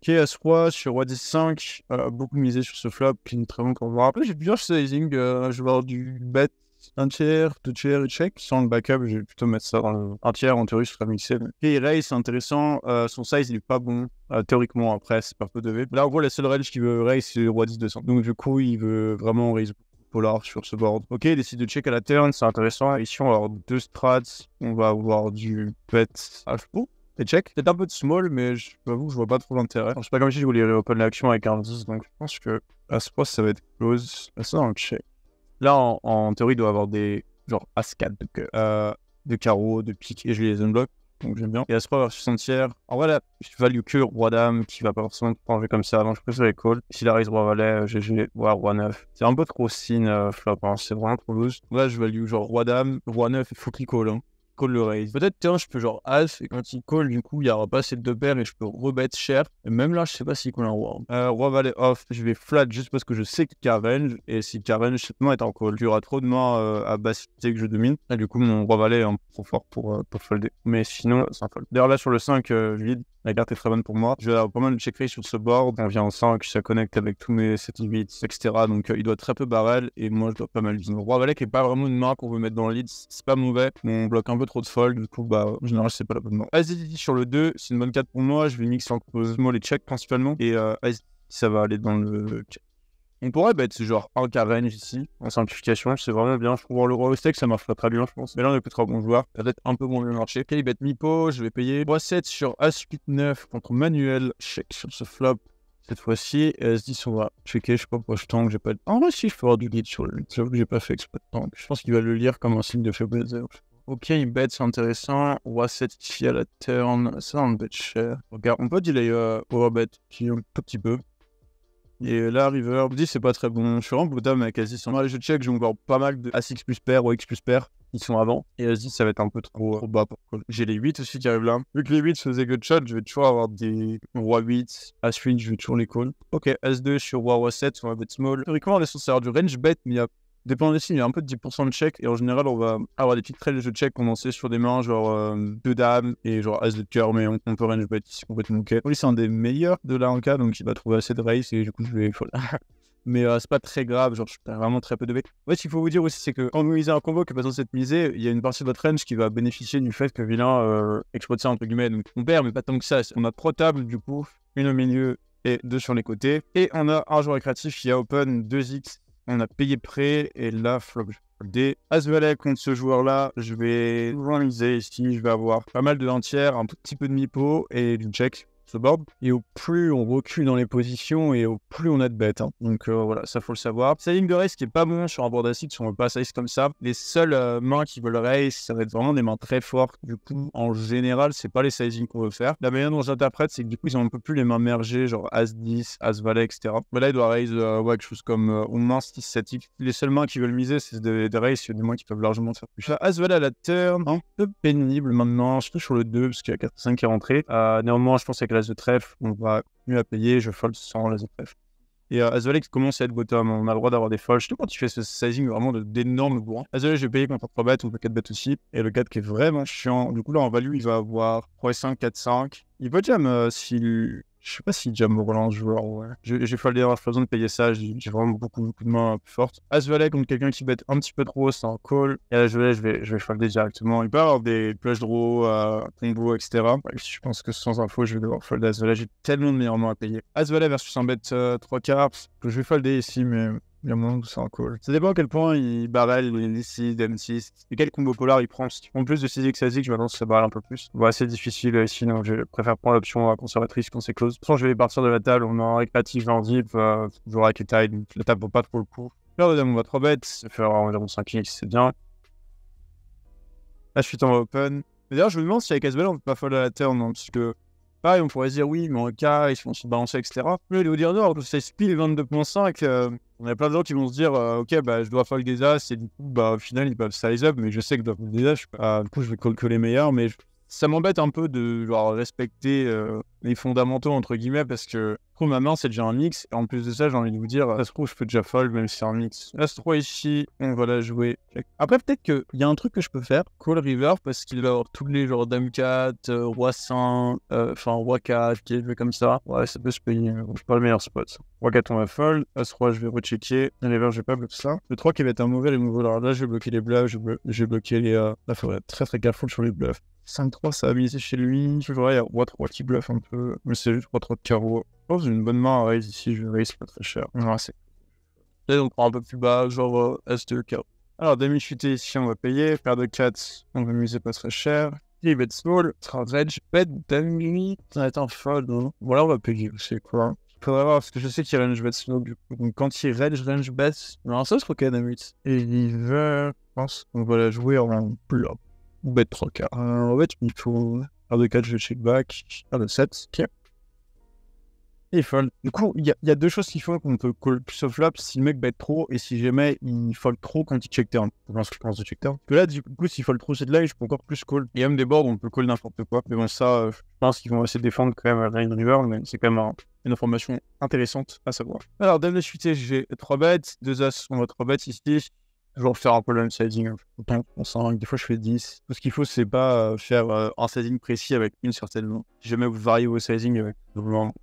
Ok, As-Roi sur Roi D5, beaucoup misé sur ce flop, qui est très bon pour voir. Après, j'ai plusieurs sizing, je vais avoir du bet 1 tiers, 2 tiers et check. Sans le backup, je vais plutôt mettre ça dans le 1 tiers, en théorie, je serai mixé. Ok, raise, c'est intéressant, son size, il est pas bon, théoriquement, après, c'est pas peu de V. Là, en gros, la seule range qu'il veut raise, c'est Roi 10-200. Donc, du coup, il veut vraiment raise polar sur ce board. Ok, il décide de check à la turn, c'est intéressant. Ici, on va avoir 2 strats, on va avoir du bet HPO. Et check, peut-être un peu de small, mais je t'avoue que je vois pas trop l'intérêt. C'est pas comme si je voulais reopen l'action avec un 10, donc je pense que à ce point, ça va être close. Ça dans le check. Là, en théorie, il doit avoir des genre As-4 de carreau, de pique, et je les unblock, donc j'aime bien. Et As-Roi versus entière. En vrai, là, je value que Roi-Dame, qui va pas forcément prendre comme ça. Donc je préfère les calls. Si la raise Roi-Valet, GG, Roi-9. C'est un peu trop sin flop, hein. C'est vraiment trop loose. Là, je value genre Roi-Dame, Roi-9, il faut qu'il call, hein. Call le raise. Peut-être, tiens, je peux genre As, et quand il call, du coup, il y aura pas assez de 2 paires et je peux rebet cher. Et même là, je sais pas s'il call un roi. Roi valet off, je vais flat juste parce que je sais qu'il carvenge. Et si carvenge, cette main est en call. Il y aura trop de mains à basse que je domine. Et du coup, mon roi valet est un peu trop fort pour folder. Mais sinon, c'est un fold. D'ailleurs, là, sur le 5, vide. La carte est très bonne pour moi. Je vais avoir pas mal de check raise sur ce board. On vient en 5, ça connecte avec tous mes 7-8, etc. Donc il doit très peu barrel. Et moi, je dois pas mal viser. Roi valet qui est pas vraiment une main qu'on veut mettre dans le lead. C'est pas mauvais. Mais on bloque un peu trop de fold. Du coup, bah, en général, c'est pas la bonne main. As-Didi sur le 2, c'est une bonne carte pour moi. Je vais mixer entre small et check principalement. Et As-Didi, ça va aller dans le check. On pourrait c'est genre un carène ici, en simplification, c'est vraiment bien. Je trouve le roi au steak, ça marche très bien, je pense. Mais là, on est peut-être un bon joueur, peut-être un peu moins bien marché. Ok, il bet mi-pot, je vais payer roi 7 sur As-8-9 contre Manuel. Check sur ce flop. Cette fois-ci, As-10, on va checker, je sais pas pourquoi je tank, j'ai pas de... En vrai, si, je peux avoir du lead sur le... J'avoue que j'ai pas fait exprès de tank. Je pense qu'il va le lire comme un signe de faiblesse. Ok, il bet, c'est intéressant. Roi 7 ici à la turn, ça on bet cher. Regarde, on peut delay over bet un tout petit peu. Et là, river, 10 c'est pas très bon. Je suis vraiment bottom avec As-10. En vrai, je check, j'ai encore pas mal de As-X plus pair ou X plus pair qui sont avant. Et As-10, ça va être un peu trop bas. J'ai les 8 aussi qui arrivent là. Vu que les 8 faisaient good shot, je vais toujours avoir des Roi 8, As-8, je vais toujours les call. Ok, As-2 sur Roi 7, on va bet small. Théoriquement, on est censé avoir du range bet, mais il y a dépendant des signes, il y a un peu de 10% de check. Et en général, on va avoir des petites trails de check condensées sur des mains, genre 2 dames et genre As de cœur, mais on peut range bet ici complètement ok. Lui, c'est un des meilleurs de la ranka, donc il va trouver assez de race et du coup, je vais fold. Mais c'est pas très grave, genre je suis vraiment très peu de bet. En fait, ce qu'il faut vous dire aussi, c'est que quand vous misez un combo qui est pas censé être misé, il y a une partie de votre range qui va bénéficier du fait que vilain exploite ça entre guillemets. Donc on perd, mais pas tant que ça. On a 3 tables du coup, une au milieu et 2 sur les côtés. Et on a un joueur récréatif qui a open 2x. On a payé prêt et là, flop, je vais folder. As-Valet contre ce joueur-là, je vais miser ici. Je vais avoir pas mal de 1 tiers, un petit peu de mi-pot et du check. Ce board. Et au plus on recule dans les positions et au plus on a de bêtes. Hein. Donc voilà, ça faut le savoir. Sizing de race qui est pas bon sur un board acide si on veut pas size comme ça. Les seules mains qui veulent race, ça va être vraiment des mains très fortes. Du coup, en général, c'est pas les sizing qu'on veut faire. La manière dont j'interprète, c'est que du coup, ils ont un peu plus les mains mergées, genre As-10, As-Valet, etc. Mais là, il doit raise quelque chose comme au moins 6-7x. Les seules mains qui veulent miser, c'est des races. Il y a des mains qui peuvent largement faire plus. Là, As-Valet à la turn, un peu pénible maintenant, surtout sur le 2, parce qu'il y a 4-5 qui est rentré. Néanmoins, je pense qu'avec l'As de trèfle, on va mieux à payer, je fold sans l'As de trèfle. Et As-Valet commence à être bottom, on a le droit d'avoir des folds, surtout quand tu fais ce sizing vraiment d'énormes bourrins. As-Valet, je vais payer contre 3 bêtes ou 4 bêtes aussi, et le 4 qui est vraiment chiant. Du coup, là, en value, il va avoir 3-5, 4-5. Il peut jam s'il... Je sais pas s'il jam au relance joueur, ouais. J'ai foldé, avoir besoin de payer ça, j'ai vraiment beaucoup de mains plus fortes. As-Valet contre quelqu'un qui bet un petit peu trop, c'est un call. Et As-Valet, je vais folder directement. Il peut avoir des flush draw, combo, etc. Ouais, je pense que sans info, je vais devoir folder As-Valet. J'ai tellement de meilleures mains à payer. As-Valet versus un bet 3 cartes, que je vais folder ici, mais... Il y a un moment où c'est un call. Ça dépend à quel point il barrel, il ici, M6, et quel combo polar il prend. En plus de 6x, 6x, je m'annonce que ça barrel un peu plus. Bon, c'est difficile ici, donc je préfère prendre l'option conservatrice quand c'est close. De toute façon, je vais partir de la table, on a un récréatif, en deep, toujours avec les tailles, donc la table vaut pas trop le coup. Là, on va 3 bêtes, ça fait environ 5x, c'est bien. Là, je suis en open. Mais d'ailleurs, je me demande si avec As-Valet, on peut pas fold à la turn, hein, parce que pareil, on pourrait se dire oui, mais en cas, ils vont se balancer, etc. Mais les dire non, c'est speed 22.5. On a plein de gens qui vont se dire ok, bah je dois fold des as, et du coup, bah au final, ils peuvent size up, mais je sais que je dois fold des as. Du coup, je vais call que les meilleurs, mais ça m'embête un peu de genre respecter les fondamentaux, entre guillemets, parce que coup, ma main, c'est déjà un mix. Et en plus de ça, j'ai envie de vous dire, ça se trouve, je peux déjà fold, même si c'est un mix. As-3 ici, on va la jouer. Après, peut-être qu'il y a un truc que je peux faire, call river, parce qu'il va avoir tous les genres dame 4, roi 5, enfin roi 4, qui est joué comme ça. Ouais, ça peut se payer. Je suis pas le meilleur spot. Roi 4, on va fold. As-3, je vais rechecker. River, je vais pas bloquer ça. Le 3 qui va être un mauvais removal. Alors là, je vais bloquer les bluffs, je vais bloquer les... Là, il faudrait être très très careful sur les bluffs. 5-3, ça a misé chez lui. Je vois, il y a roi 3 qui bluffe un peu. Mais c'est juste roi 3 de carreau. Je pense que j'ai une bonne main à raise ici. Je vais raise pas très cher. Ouais, c'est... Là, on prend un peu plus bas, genre S2, carreau. Alors, demi-chuté ici, on va payer. Paire de 4, on va miser pas très cher. Il bet small. Range, bet, demi. Ça va être un fold, hein. Voilà, on va payer. C'est quoi? Faudrait voir, parce que je sais qu'il range bet small, du coup. Donc, quand il range bet, alors ça, je crois qu'il y a demi. Et il veut, je pense, on va la jouer en plat. Ou bet 3 quarts. En fait, il faut. Paire de 4, je check back. Paire de 7, ok. Et fold. Du coup, il y a deux choses qui font qu'on peut call plus of flop si le mec bet trop et si jamais il fold trop quand il check turn. Je pense de check turn. Parce que là, du coup, s'il fold trop cette line, je peux encore plus call. Il y a même des boards où on peut call n'importe quoi. Mais bon, ça, je pense qu'ils vont essayer de défendre quand même Rain River, mais c'est quand même une information intéressante à savoir. Alors, dame de suité, j'ai 3 bets, 2 as, on va 3 bets ici. Toujours faire un peu le sizing. On sent des fois je fais 10. Tout ce qu'il faut, c'est pas faire un sizing précis avec une certaine main. Si jamais vous variez vos sizing avec doublement,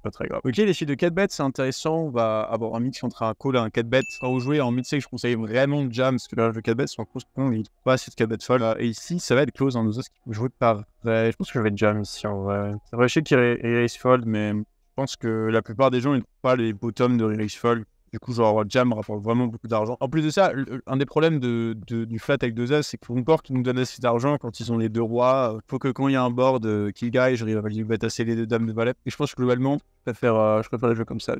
pas très grave. Ok, les filles de 4 bets, c'est intéressant. On va avoir un mix entre un call et un 4 bets. Quand vous jouez en mid-sec, je conseille vraiment de jam, parce que là, le 4 bets, c'est en close, il n'y a pas assez de 4 bets fold. Et ici, ça va être close, nos os qui vont jouer par vrai. Je pense que je vais jam ici en vrai. C'est vrai, je sais qu'il y a raise fold, mais je pense que la plupart des gens, ils ne trouvent pas les bottoms de raise fold. Du coup, genre, jam rapporte vraiment beaucoup d'argent. En plus de ça, un des problèmes du flat avec 2 as, c'est que mon board qui nous donne assez d'argent quand ils ont les 2 rois, faut que quand il y a un board kill guy, j'arrive à lui assez les 2 dames de valet. Et je pense que globalement, je préfère les jeux comme ça.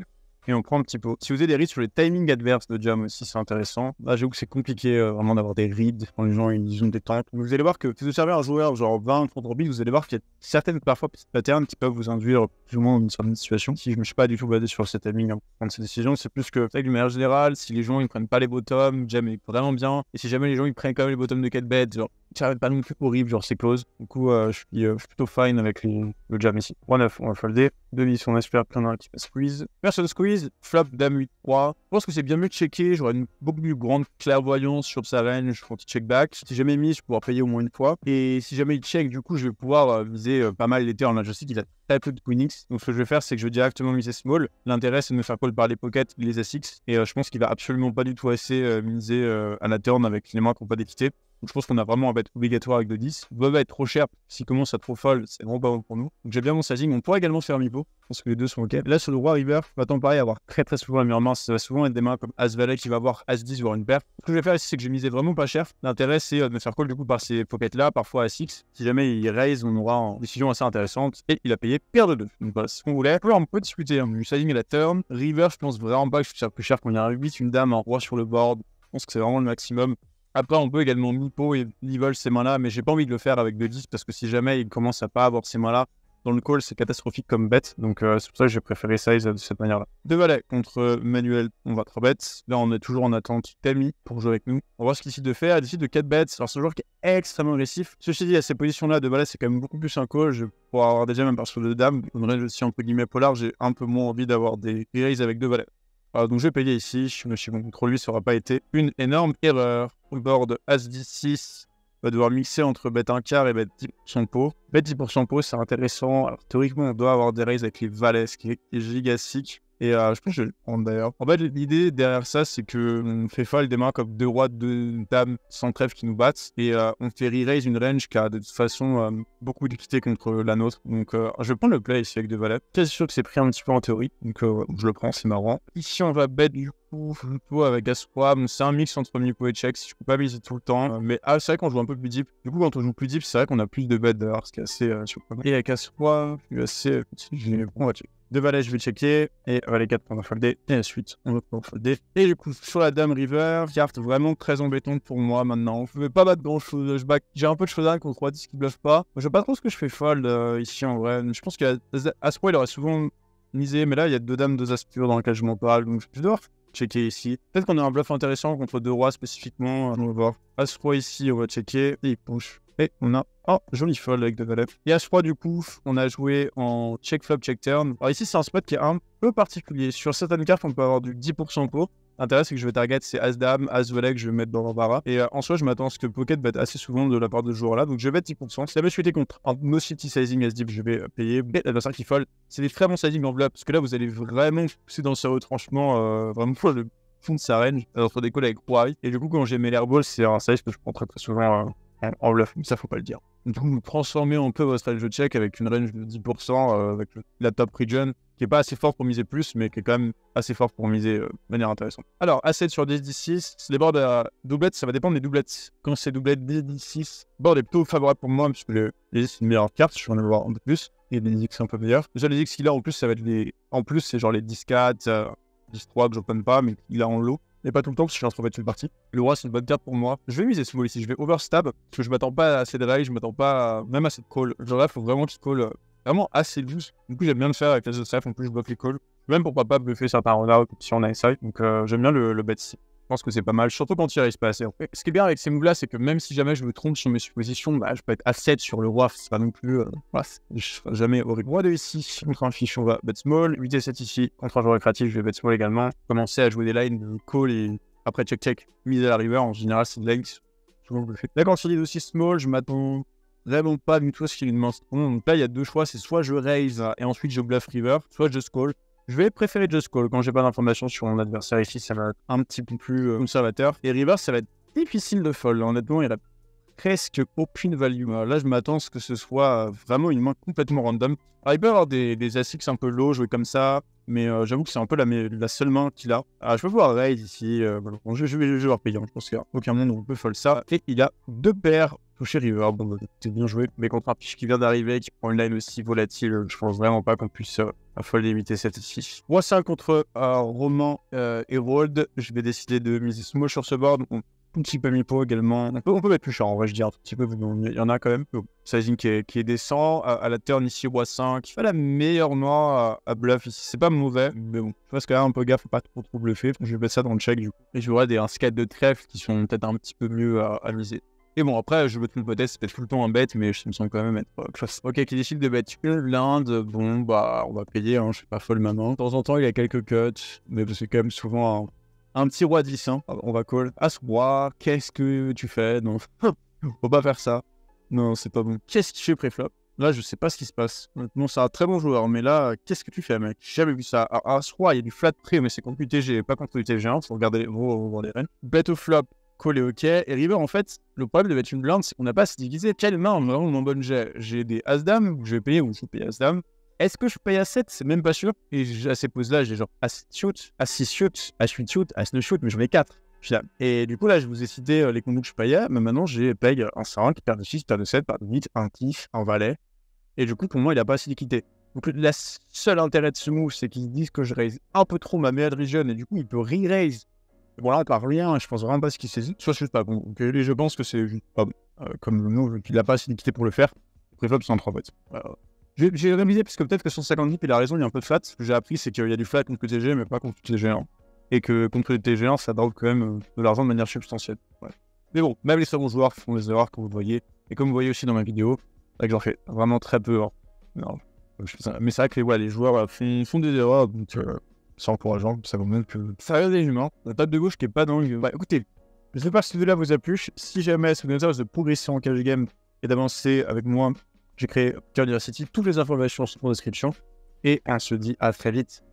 Et on prend un petit pot. Si vous avez des reads sur les timings adverses de jam aussi, c'est intéressant. Là, j'avoue que c'est compliqué vraiment d'avoir des reads quand les gens ils ont des temps. Vous allez voir que si vous observez un joueur genre 20, 30 reads, vous allez voir qu'il y a certaines parfois petites patterns qui peuvent vous induire plus ou moins dans une certaine situation. Si je ne me suis pas du tout basé sur ces timings pour prendre ces décisions, c'est plus que, de manière générale, si les gens ils prennent pas les bottoms, jam est vraiment bien. Et si jamais les gens ils prennent quand même les bottoms de 4 bets, genre ça va pas non plus horrible, genre c'est close. Du coup, je suis plutôt fine avec le jam ici. 3-9, on va folder. 2-10, on espère plein d'un qui va squeeze. Personne squeeze, flop, dame 8-3. Je pense que c'est bien mieux de checker. J'aurais une beaucoup plus grande clairvoyance sur sa range quand il check back. Si jamais mis, je vais pouvoir payer au moins une fois. Et si jamais il check, du coup, je vais pouvoir miser pas mal les turns. Là, je sais qu'il a très peu de Queen-X. Donc, ce que je vais faire, c'est que je vais directement miser small. L'intérêt, c'est de me faire call par les pockets, les As-X. Et je pense qu'il va absolument pas du tout assez miser à la turn avec les mains qui n'ont pas d'équité. Donc, je pense qu'on a vraiment un bet obligatoire avec 2-10. Il va être trop cher. S'il commence à trop fold, c'est vraiment pas bon pour nous. Donc, j'ai bien mon sizing. On pourrait également faire mi-pot. Je pense que les deux sont ok. Là, sur le roi river, va t'en pareil avoir très très souvent la meilleure main. Ça va souvent être des mains comme As-Valet qui va avoir As-10, voire une paire. Ce que je vais faire ici, c'est que je vais miser vraiment pas cher. L'intérêt, c'est de me faire call du coup par ces pockets-là, parfois As-X. Si jamais il raise, on aura une décision assez intéressante. Et il a payé paire de 2. Donc voilà, c'est ce qu'on voulait. On peut discuter. Du sizing à la turn. River, je pense vraiment pas que je suis plus cher quand il y a un 8, une dame, un roi sur le board. Je pense que c'est vraiment le maximum. Après, on peut également mi-pot et level ces mains-là, mais j'ai pas envie de le faire avec 2-10 parce que si jamais il commence à pas avoir ces mains-là, dans le call, c'est catastrophique comme bet. Donc, c'est pour ça que j'ai préféré size de cette manière-là. 2 valets contre Manuel, on va 3 bets. Là, on est toujours en attente Tami pour jouer avec nous. On va voir ce qu'il décide de faire. Il décide de 4 bets. Alors, c'est un joueur qui est extrêmement agressif. Ceci dit, à ces positions-là, 2 valets, c'est quand même beaucoup plus un call. Je vais pouvoir avoir déjà même par sur 2 dames. Une range aussi, entre guillemets, polar. J'ai un peu moins envie d'avoir des raises avec 2 valets. Alors, donc, je vais payer ici. Je suis bon contre lui, ça n'aura pas été une énorme erreur. On board As-10-6. Va devoir mixer entre bet 1 quart et bet 10% pot. Bet 10% pot, c'est intéressant. Alors, théoriquement, on doit avoir des raises avec les valets, ce qui est giga sick. Et je pense que je vais le prendre d'ailleurs. En fait, l'idée derrière ça, c'est qu'on fait fold des mains comme 2 rois, 2 dames sans trèfle qui nous battent. Et on fait re-raise une range qui a de toute façon beaucoup d'équité contre la nôtre. Donc, je vais prendre le play ici avec 2 valets. C'est sûr que c'est pris un petit peu en théorie. Donc, je le prends, c'est marrant. Ici, on va bet du coup avec As-3. C'est un mix entre mi-pot et check. Si je peux pas miser tout le temps. Mais c'est vrai qu'on joue un peu plus deep. Du coup, quand on joue plus deep, c'est vrai qu'on a plus de bets d'ailleurs, ce qui est assez surprenant. Et avec As-3, je suis assez petit. On va check. 2 valets, je vais checker. Et valet 4, on va folder. Et ensuite, on va pouvoir folder. Et du coup, sur la dame river, carte vraiment très embêtante pour moi maintenant. Je ne vais pas battre grand chose. J'ai un peu de showdown contre 3-10 qui bluffe pas. Je sais pas trop ce que je fais fold ici en vrai. Je pense qu'à As-3, il aurait souvent misé. Mais là, il y a 2 dames, 2 as purs dans lesquelles je m'en parle. Donc, je vais devoir checker ici. Peut-être qu'on a un bluff intéressant contre 2 rois spécifiquement. On va voir. As-roi ici, on va checker. Et il push. Et on a joli fold avec 2 valets. Et As-roi, du coup, on a joué en check flop, check turn. Alors ici, c'est un spot qui est un peu particulier. Sur certaines cartes, on peut avoir du 10% pour. L'intérêt, c'est que je vais target, c'est As-Dame, As-Valet que je vais mettre dans l'embarras. Et en soi, je m'attends à ce que Pocket bête assez souvent de la part de ce joueur-là. Donc je vais 10%. Si jamais je suis contre un no city sizing As-Deep, je vais payer. Mais l'adversaire qui fold, c'est des très bons sizing en flop. Parce que là, vous allez vraiment pousser dans ce retranchement, vraiment pour le fond de sa range, entre des calls avec Roi. Et du coup, quand j'ai mes airballs, c'est un size que je prends très souvent en bluff, mais ça faut pas le dire. Du coup, vous transformez un peu votre range de check avec une range de 10% avec la top region, qui est pas assez fort pour miser plus, mais qui est quand même assez fort pour miser de manière intéressante. Alors, A7 sur 10-10-6, les boards à doublette, ça va dépendre des doublettes. Quand c'est doublette 10-10-6, board est plutôt favorable pour moi, puisque les c'est une meilleure carte, je vais en avoir un peu plus, et les X un peu meilleurs. Déjà, les X qu'il a en plus, ça va être en plus, c'est genre les 10-4, 10-3 que j'open pas, mais il a en lot. Mais pas tout le temps, parce que je suis en train de faire une partie. Le roi, c'est une bonne carte pour moi. Je vais miser small ici, je vais overstab, parce que je m'attends pas à assez de raise, je m'attends pas même à cette call. Genre là, il faut vraiment qu'il call vraiment assez loose. Du coup, j'aime bien le faire avec les autres safe, en plus je bloque les calls. Même pour pas bluffer certains renards si on a inside. Donc j'aime bien le bet ici. Je pense que c'est pas mal, surtout quand il raise pas assez. Ce qui est bien avec ces moves-là, c'est que même si jamais je me trompe sur mes suppositions, bah, je peux être à 7 sur le roi, c'est pas non plus. Voilà, je serai jamais horrible. Roi de ici, contre un fiche, on va bet small. 8 et 7 ici, contre un joueur créatif, je vais bet small également. Commencer à jouer des lines de call et après check, mise à la river, en général c'est de length. Souvent bluffé. Là, quand il est aussi small, je m'attends vraiment pas du tout à ce qu'il ait une main strong. Donc là, il y a deux choix, c'est soit je raise et ensuite je bluff river, soit je call. Je vais préférer just call quand j'ai pas d'informations sur mon adversaire ici, ça va être un petit peu plus conservateur. Et river, ça va être difficile de fold. Honnêtement, il y a presque aucune value. Là, je m'attends à ce que ce soit vraiment une main complètement random. Alors, il peut y avoir des ASICs un peu low, jouer comme ça, mais j'avoue que c'est un peu la seule main qu'il a. Je peux voir raise ici. Bon, je vais devoir payer. Je pense qu'il n'y a aucun monde où on peut fold ça. Et il a deux paires touché river. Bon, c'est bien joué. Mais contre un pitch qui vient d'arriver, qui prend une line aussi volatile, je pense vraiment pas qu'on puisse fold éviter cette ici. Roi 5 contre Roman et Rold. Je vais décider de miser small sur ce board. Un petit peu mi-pot également. On peut mettre plus cher en vrai, je dis un tout petit peu, il y en a quand même. Sizing qui est décent. À la turn ici, roi 5. Qui fait la meilleure noix à bluff ici. C'est pas mauvais, mais bon. Je pense que là, un peu gaffe, faut pas trop bluffer. Je vais mettre ça dans le check du coup. Et j'aurai des 1-4 de trèfle qui sont peut-être un petit peu mieux à miser. Et bon, après, je veux tout le peut-être, c'est peut-être tout le temps un bet, mais je me sens quand même être classe. Ok, qui décide de bet l'Inde, bon, bah, on va payer, je suis pas folle maintenant. De temps en temps, il y a quelques cuts, mais c'est quand même souvent un petit roi 10, on va call. As-roi, qu'est-ce que tu fais? Non, faut pas faire ça. Non, c'est pas bon. Qu'est-ce que tu fais pré-flop? Là, je sais pas ce qui se passe. Non, c'est un très bon joueur, mais là, qu'est-ce que tu fais, mec? J'ai jamais vu ça. As-roi, il y a du flat pré, mais c'est contre UTG, pas contre UTG1, faut regarder les reines. Bet au flop, call est ok. Et river, en fait, le problème de mettre une blinde, c'est qu'on n'a pas à se déguiser. Quelle main, mon bonne jet? J'ai des As-Dame, je vais payer ou je vais payer As-Dame. Est-ce que je paye à 7? C'est même pas sûr. Et à ces poses-là, j'ai genre As shoot, As 6 shoot, As 8 shoot, As 9 shoot, mais j'en ai 4. Et du coup, là, je vous ai cité les combos que je payais, mais maintenant, j'ai paye un 5, paire de 6, paire de 7, paire de 8, un kiff, un valet. Et du coup, pour moi, il n'a pas assez d'équité. Donc, le seul intérêt de ce move, c'est qu'ils disent que je raise un peu trop ma meilleure region, et du coup, il peut re-raise. Bon, là, par rien, je pense vraiment pas ce qu'il saisit. Soit c'est juste pas bon. Donc, je pense que c'est juste pas bon. Comme le move, qu'il n'a pas assez d'équité pour le faire. Préflop, c'est un 3 votes. J'ai révisé parce que peut-être que sur 50 il a raison, il y a un peu de flat. Ce que j'ai appris, c'est qu'il y a du flat contre le TG, mais pas contre le TG1. Et que contre le TG1, ça drop quand même de l'argent de manière substantielle. Ouais. Mais bon, même les seconds joueurs font des erreurs, comme vous le voyez. Et comme vous voyez aussi dans ma vidéo, c'est que j'en fais vraiment très peu. Non, mais c'est vrai que les joueurs font des erreurs, donc c'est encourageant. Ça vaut même que ça reste des humains. La table de gauche qui est pas dingue. Bah écoutez, je sais pas si cette vidéo-là vous a plu. Si jamais ça vous intéresse de progresser en cash game et d'avancer avec moi, j'ai créé Cœur University. Toutes les informations sont en description. Et on se dit à très vite.